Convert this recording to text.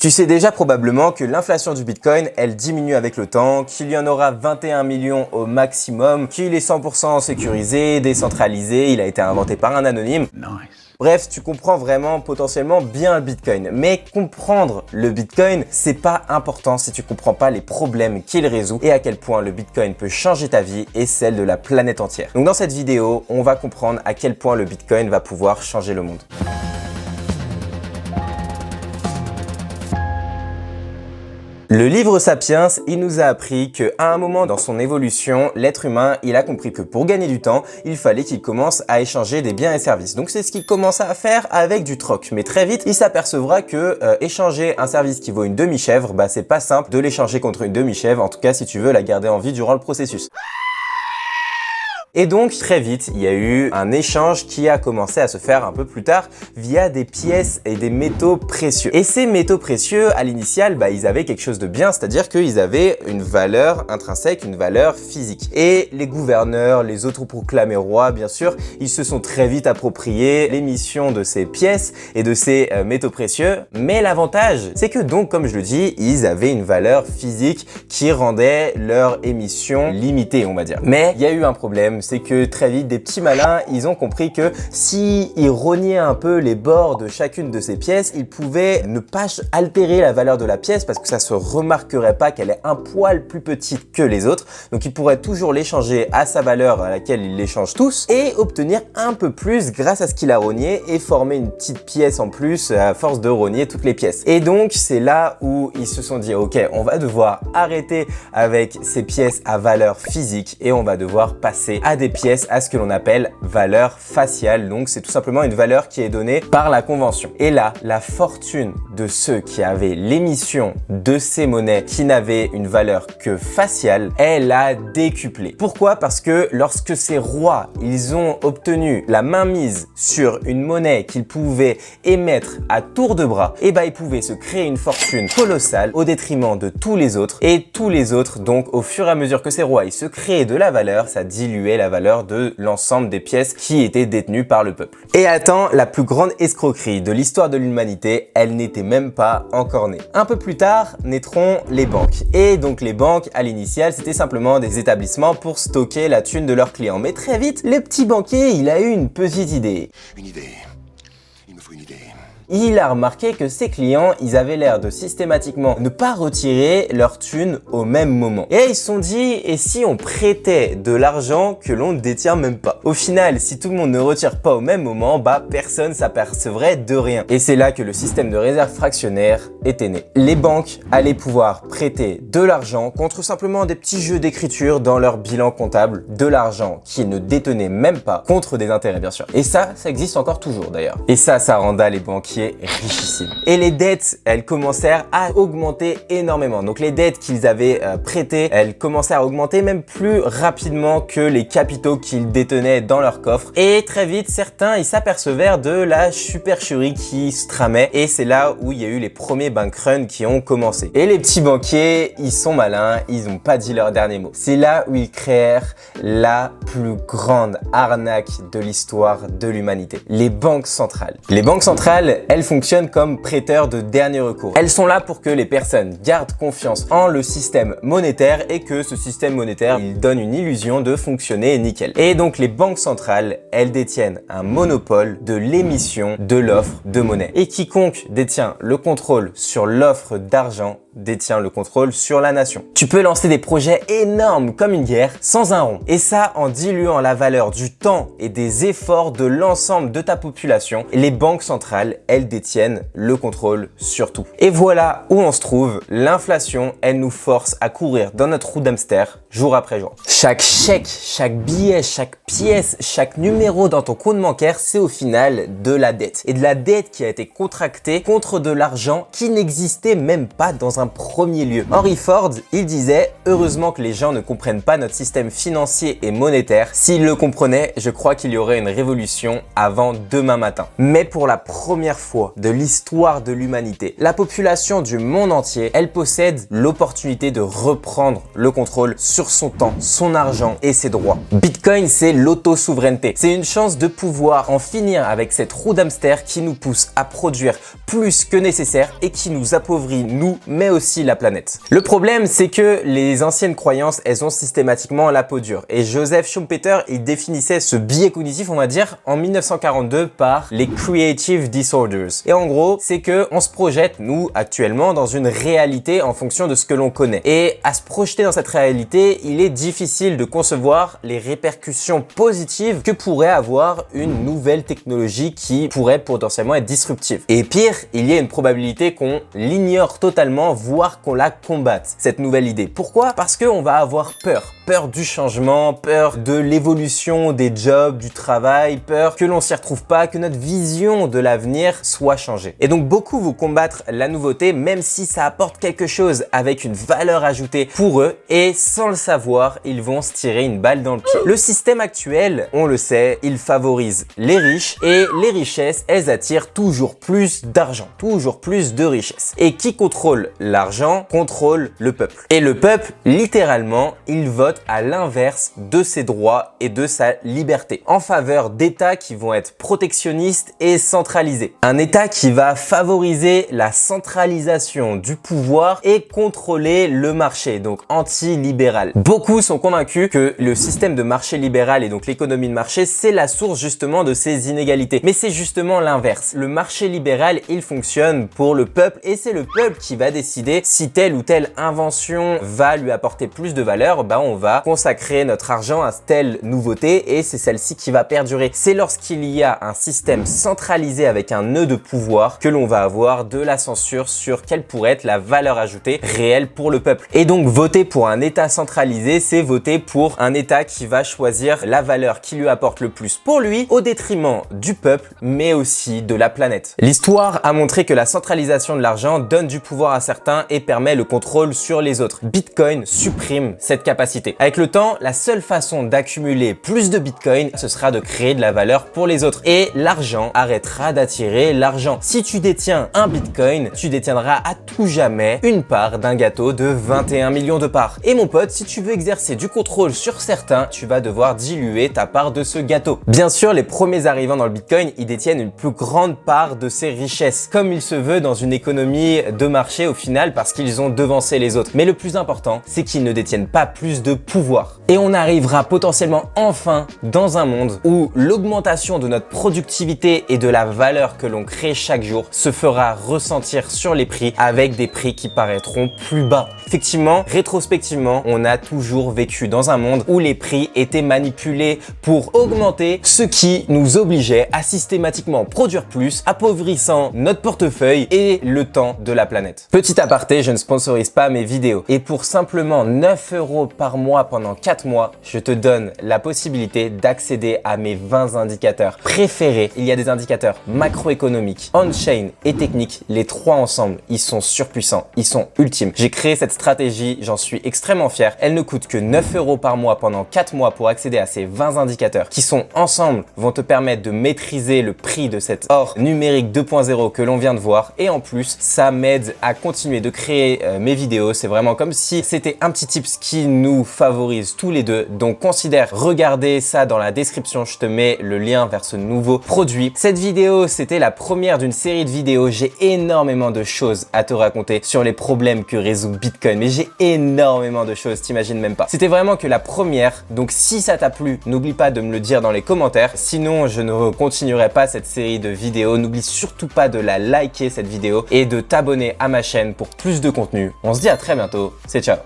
Tu sais déjà probablement que l'inflation du Bitcoin, elle diminue avec le temps, qu'il y en aura 21 millions au maximum, qu'il est 100% sécurisé, décentralisé, il a été inventé par un anonyme. Nice. Bref, tu comprends vraiment potentiellement bien le Bitcoin. Mais comprendre le Bitcoin, c'est pas important si tu comprends pas les problèmes qu'il résout et à quel point le Bitcoin peut changer ta vie et celle de la planète entière. Donc dans cette vidéo, on va comprendre à quel point le Bitcoin va pouvoir changer le monde. Le livre Sapiens, il nous a appris qu'à un moment dans son évolution, l'être humain, il a compris que pour gagner du temps, il fallait qu'il commence à échanger des biens et services. Donc c'est ce qu'il commence à faire avec du troc. Mais très vite, il s'apercevra que échanger un service qui vaut une demi-chèvre, c'est pas simple de l'échanger contre une demi-chèvre, en tout cas si tu veux la garder en vie durant le processus. Et donc très vite, il y a eu un échange qui a commencé à se faire un peu plus tard via des pièces et des métaux précieux. Et ces métaux précieux, à l'initial, ils avaient quelque chose de bien, c'est-à-dire qu'ils avaient une valeur intrinsèque, une valeur physique. Et les gouverneurs, les autoproclamés rois, bien sûr, ils se sont très vite appropriés l'émission de ces pièces et de ces métaux précieux. Mais l'avantage, c'est que donc, comme je le dis, ils avaient une valeur physique qui rendait leur émission limitée, on va dire. Mais il y a eu un problème. C'est que très vite, des petits malins, ils ont compris que s'ils rognaient un peu les bords de chacune de ces pièces, ils pouvaient ne pas altérer la valeur de la pièce parce que ça se remarquerait pas qu'elle est un poil plus petite que les autres. Donc ils pourraient toujours l'échanger à sa valeur à laquelle ils l'échangent tous et obtenir un peu plus grâce à ce qu'il a rogné et former une petite pièce en plus à force de rogner toutes les pièces. Et donc c'est là où ils se sont dit ok, on va devoir arrêter avec ces pièces à valeur physique et on va devoir passer à des pièces à ce que l'on appelle valeur faciale. Donc c'est tout simplement une valeur qui est donnée par la convention. Et là, la fortune de ceux qui avaient l'émission de ces monnaies qui n'avaient une valeur que faciale, elle a décuplé. Pourquoi? Parce que lorsque ces rois, ils ont obtenu la mainmise sur une monnaie qu'ils pouvaient émettre à tour de bras, et ils pouvaient se créer une fortune colossale au détriment de tous les autres. Et tous les autres, donc au fur et à mesure que ces rois, ils se créaient de la valeur, ça diluait la valeur de l'ensemble des pièces qui étaient détenues par le peuple. Et attends, la plus grande escroquerie de l'histoire de l'humanité, elle n'était même pas encore née. Un peu plus tard, naîtront les banques. Et donc les banques, à l'initiale, c'était simplement des établissements pour stocker la thune de leurs clients. Mais très vite, le petit banquier, il a eu une petite idée. Une idée. Il me faut une idée. Il a remarqué que ses clients, ils avaient l'air de systématiquement ne pas retirer leur thune au même moment. Et ils se sont dit, et si on prêtait de l'argent que l'on ne détient même pas? Au final, si tout le monde ne retire pas au même moment, personne s'apercevrait de rien. Et c'est là que le système de réserve fractionnaire était né. Les banques allaient pouvoir prêter de l'argent contre simplement des petits jeux d'écriture dans leur bilan comptable, de l'argent qu'ils ne détenaient même pas, contre des intérêts bien sûr. Et ça existe encore toujours d'ailleurs. Et ça renda les banquiers richissimes. Et les dettes, elles commencèrent à augmenter énormément. Donc les dettes qu'ils avaient prêtées, elles commençaient à augmenter même plus rapidement que les capitaux qu'ils détenaient dans leur coffre. Et très vite, certains, ils s'apercevèrent de la supercherie qui se tramait. Et c'est là où il y a eu les premiers bank runs qui ont commencé. Et les petits banquiers, ils sont malins, ils n'ont pas dit leur dernier mot. C'est là où ils créèrent la plus grande arnaque de l'histoire de l'humanité. Les banques centrales. Les banques centrales, elles fonctionnent comme prêteurs de dernier recours. Elles sont là pour que les personnes gardent confiance en le système monétaire et que ce système monétaire, il donne une illusion de fonctionner nickel. Et donc les banques centrales, elles détiennent un monopole de l'émission de l'offre de monnaie. Et quiconque détient le contrôle sur l'offre d'argent détient le contrôle sur la nation. Tu peux lancer des projets énormes comme une guerre sans un rond. Et ça en diluant la valeur du temps et des efforts de l'ensemble de ta population. Les banques centrales, elles détiennent le contrôle sur tout. Et voilà où on se trouve. L'inflation, elle nous force à courir dans notre roue d'hamster jour après jour. Chaque chèque, chaque billet, chaque pièce, chaque numéro dans ton compte bancaire, c'est au final de la dette. Et de la dette qui a été contractée contre de l'argent qui n'existait même pas dans un premier lieu. Henry Ford, il disait « Heureusement que les gens ne comprennent pas notre système financier et monétaire. S'ils le comprenaient, je crois qu'il y aurait une révolution avant demain matin. » Mais pour la première fois de l'histoire de l'humanité, la population du monde entier, elle possède l'opportunité de reprendre le contrôle sur sur son temps, son argent et ses droits. Bitcoin, c'est l'auto-souveraineté. C'est une chance de pouvoir en finir avec cette roue d'hamster qui nous pousse à produire plus que nécessaire et qui nous appauvrit, nous, mais aussi la planète. Le problème, c'est que les anciennes croyances, elles ont systématiquement la peau dure. Et Joseph Schumpeter, il définissait ce biais cognitif, on va dire, en 1942 par les Creative Disorders. Et en gros, c'est que on se projette, nous, actuellement, dans une réalité en fonction de ce que l'on connaît. Et à se projeter dans cette réalité, il est difficile de concevoir les répercussions positives que pourrait avoir une nouvelle technologie qui pourrait potentiellement être disruptive. Et pire, il y a une probabilité qu'on l'ignore totalement, voire qu'on la combatte, cette nouvelle idée. Pourquoi? Parce qu'on va avoir peur. Peur du changement, peur de l'évolution des jobs, du travail, peur que l'on s'y retrouve pas, que notre vision de l'avenir soit changée. Et donc beaucoup vont combattre la nouveauté, même si ça apporte quelque chose avec une valeur ajoutée pour eux, et sans le savoir, ils vont se tirer une balle dans le pied. Le système actuel, on le sait, il favorise les riches, et les richesses, elles attirent toujours plus d'argent, toujours plus de richesses. Et qui contrôle l'argent, contrôle le peuple. Et le peuple, littéralement, il vote à l'inverse de ses droits et de sa liberté, en faveur d'États qui vont être protectionnistes et centralisés. Un État qui va favoriser la centralisation du pouvoir et contrôler le marché, donc anti-libéral. Beaucoup sont convaincus que le système de marché libéral et donc l'économie de marché, c'est la source justement de ces inégalités. Mais c'est justement l'inverse. Le marché libéral, il fonctionne pour le peuple et c'est le peuple qui va décider si telle ou telle invention va lui apporter plus de valeur. On va consacrer notre argent à telle nouveauté et c'est celle-ci qui va perdurer. C'est lorsqu'il y a un système centralisé avec un nœud de pouvoir que l'on va avoir de la censure sur quelle pourrait être la valeur ajoutée réelle pour le peuple. Et donc voter pour un État centralisé, c'est voter pour un État qui va choisir la valeur qui lui apporte le plus pour lui au détriment du peuple mais aussi de la planète. L'histoire a montré que la centralisation de l'argent donne du pouvoir à certains et permet le contrôle sur les autres. Bitcoin supprime cette capacité. Avec le temps, la seule façon d'accumuler plus de Bitcoin, ce sera de créer de la valeur pour les autres. Et l'argent arrêtera d'attirer l'argent. Si tu détiens un Bitcoin, tu détiendras à tout jamais une part d'un gâteau de 21 millions de parts. Et mon pote, si tu veux exercer du contrôle sur certains, tu vas devoir diluer ta part de ce gâteau. Bien sûr, les premiers arrivants dans le Bitcoin, ils détiennent une plus grande part de ces richesses, comme il se veut dans une économie de marché au final, parce qu'ils ont devancé les autres. Mais le plus important, c'est qu'ils ne détiennent pas plus de pouvoir. Et on arrivera potentiellement enfin dans un monde où l'augmentation de notre productivité et de la valeur que l'on crée chaque jour se fera ressentir sur les prix avec des prix qui paraîtront plus bas. Effectivement, rétrospectivement, on a toujours vécu dans un monde où les prix étaient manipulés pour augmenter, ce qui nous obligeait à systématiquement produire plus, appauvrissant notre portefeuille et le temps de la planète. Petit aparté, je ne sponsorise pas mes vidéos. Et pour simplement 9 € par mois pendant 4 mois, je te donne la possibilité d'accéder à mes 20 indicateurs préférés. Il y a des indicateurs macroéconomiques, on-chain et techniques. Les trois ensemble, ils sont surpuissants, ils sont ultimes. J'ai créé cette stratégie, j'en suis extrêmement fier. Elle ne coûte que 9 € par mois pendant 4 mois pour accéder à ces 20 indicateurs qui sont ensemble, vont te permettre de maîtriser le prix de cet or numérique 2.0 que l'on vient de voir. Et en plus, ça m'aide à continuer de créer mes vidéos. C'est vraiment comme si c'était un petit tips qui nous favorise tous les deux. Donc considère regarder ça dans la description. Je te mets le lien vers ce nouveau produit. Cette vidéo, c'était la première d'une série de vidéos. J'ai énormément de choses à te raconter sur les problèmes que résout Bitcoin. Mais j'ai énormément de choses, t'imagines même pas. C'était vraiment que la première. Donc si ça t'a plu, n'oublie pas de me le dire dans les commentaires. Sinon, je ne continuerai pas cette série de vidéos. N'oublie surtout pas de la liker cette vidéo et de t'abonner à ma chaîne pour plus de contenu. On se dit à très bientôt. C'est ciao.